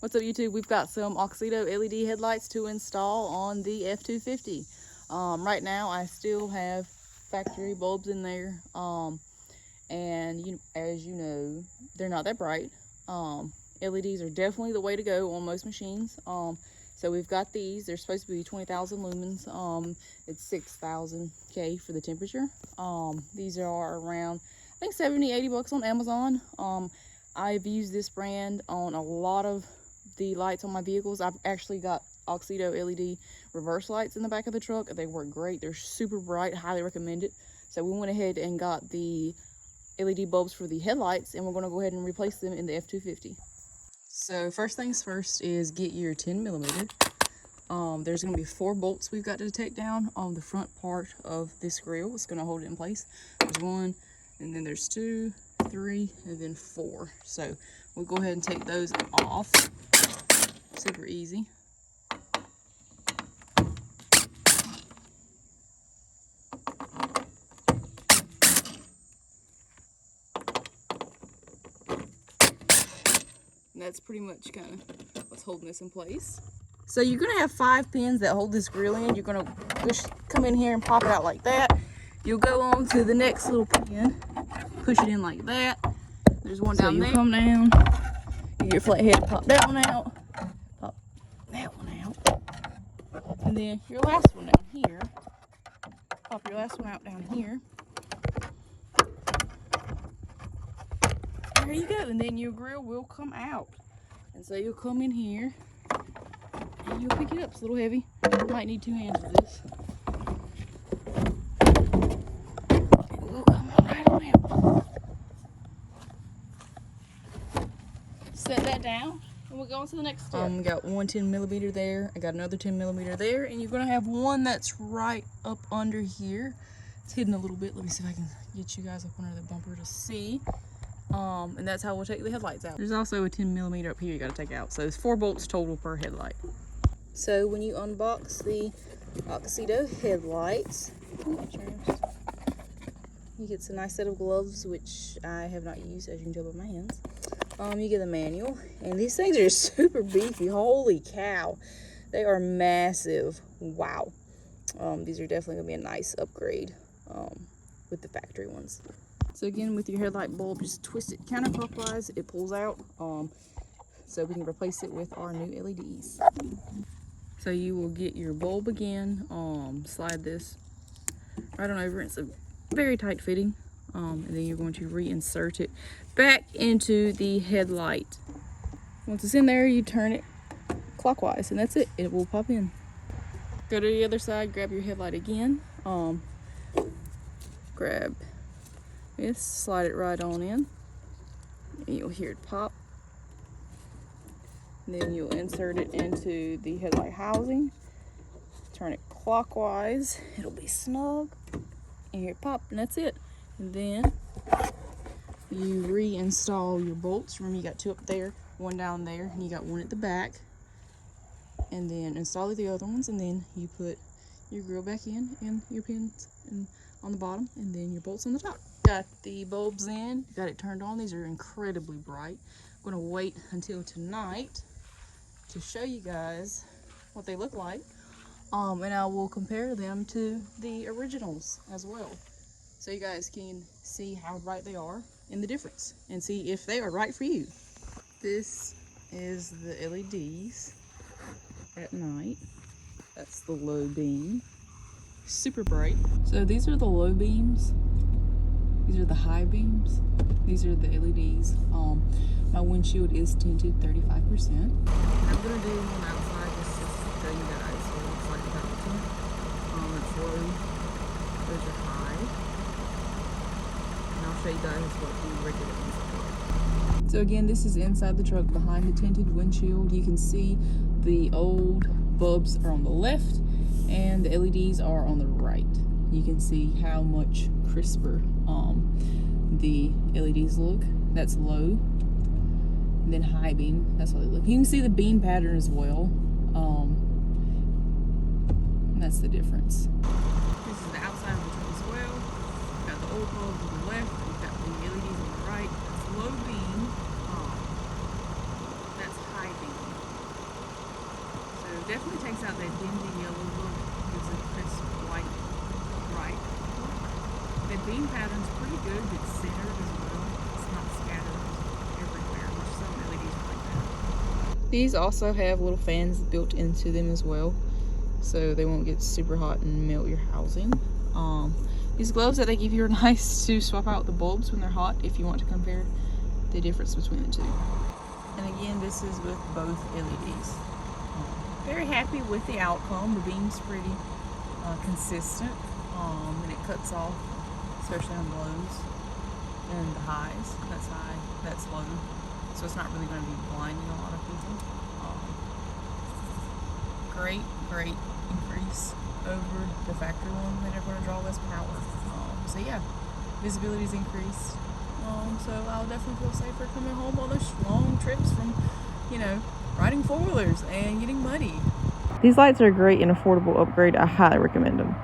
What's up, YouTube? We've got some Auxito LED headlights to install on the F-250. Right now I still have factory bulbs in there, and as you know, they're not that bright. LEDs are definitely the way to go on most machines. So we've got these. They're supposed to be 20,000 lumens. It's 6,000 K for the temperature. These are around, I think, 70-80 bucks on Amazon. I've used this brand on a lot of the lights on my vehicles. I've actually got Auxito LED reverse lights in the back of the truck. They work great. They're super bright. Highly recommend it. So we went ahead and got the LED bulbs for the headlights, and we're going to go ahead and replace them in the F-250. So first things first is get your 10mm. There's going to be 4 bolts we've got to take down on the front part of this grill. It's going to hold it in place. There's 1, and then there's 2, 3, and then 4. So we'll go ahead and take those off. Super easy. And that's pretty much kind of what's holding this in place. So you're going to have 5 pins that hold this grill in. You're going to come in here and pop it out like that. You'll go on to the next little pin, push it in like that. There's one down there. So you come down, get your flathead, pop that one out, pop that one out, and then your last one down here. Pop your last one out down here. There you go, and then your grill will come out. And so you'll come in here and you'll pick it up. It's a little heavy. You might need 2 hands for this. It will come right on out. Set that down and we'll go on to the next step. We got one 10mm there. I got another 10mm there, and you're gonna have one that's right up under here. It's hidden a little bit. Let me see if I can get you guys up under the bumper to see. And that's how we'll take the headlights out. There's also a 10mm up here you got to take out. So it's 4 bolts total per headlight. So when you unbox the Auxito headlights, you get a nice set of gloves, which I have not used, as you can tell by my hands. You get the manual, and these things are super beefy. Holy cow, they are massive. Wow. These are definitely gonna be a nice upgrade with the factory ones. So again, with your headlight bulb, just twist it counterclockwise, it pulls out, so we can replace it with our new LEDs. So you will get your bulb again, slide this right on over. It's a very tight fitting, and then you're going to reinsert it back into the headlight. Once it's in there, you turn it clockwise, and that's it. It will pop in. Go to the other side, grab your headlight again, grab this, slide it right on in, and you'll hear it pop. And then you'll insert it into the headlight housing, turn it clockwise, it'll be snug, and hear it pop, and that's it. And then you reinstall your bolts. Remember, you got 2 up there, 1 down there, and you got 1 at the back. And then install the other ones, and then you put your grill back in and your pins on the bottom, and then your bolts on the top. Got the bulbs in, got it turned on. These are incredibly bright. I'm gonna wait until tonight to show you guys what they look like, and I will compare them to the originals as well, so you guys can see how bright they are and the difference, and see if they are right for you. This is the LEDs at night. That's the low beam, super bright. So these are the low beams, these are the high beams, these are the LEDs. My windshield is tinted 35%. I'm gonna do one outside just to show you guys what it looks like without the tint. It's low, those are high, and I'll show you guys what the regular ones look like. So again, this is inside the truck behind the tinted windshield. You can see the old bulbs are on the left and the LEDs are on the right. You can see how much crisper the LEDs look. That's low. And then high beam, that's how they look. You can see the beam pattern as well. And that's the difference. This is the outside of the truck as well. We've got the old bulbs on the left, we've got the LEDs on the right. That's low beam. That's high beam. that dingy yellow look gives a crisp white bright look. The beam pattern's pretty good. It's centered as well. It's not scattered everywhere, which some LEDs are like that. These also have little fans built into them as well, so they won't get super hot and melt your housing. These gloves that they give you are nice to swap out the bulbs when they're hot if you want to compare the difference between the two. And again, this is with both LEDs. Very happy with the outcome. The beam's pretty consistent, and it cuts off, especially on lows and the highs. That's high, that's low. So it's not really going to be blinding a lot of people. Great increase over the factory one. They're going to draw less power. So yeah, visibility's increased. So I'll definitely feel safer coming home on those long trips from, you know, riding four-wheelers and getting muddy. These lights are a great and affordable upgrade. I highly recommend them.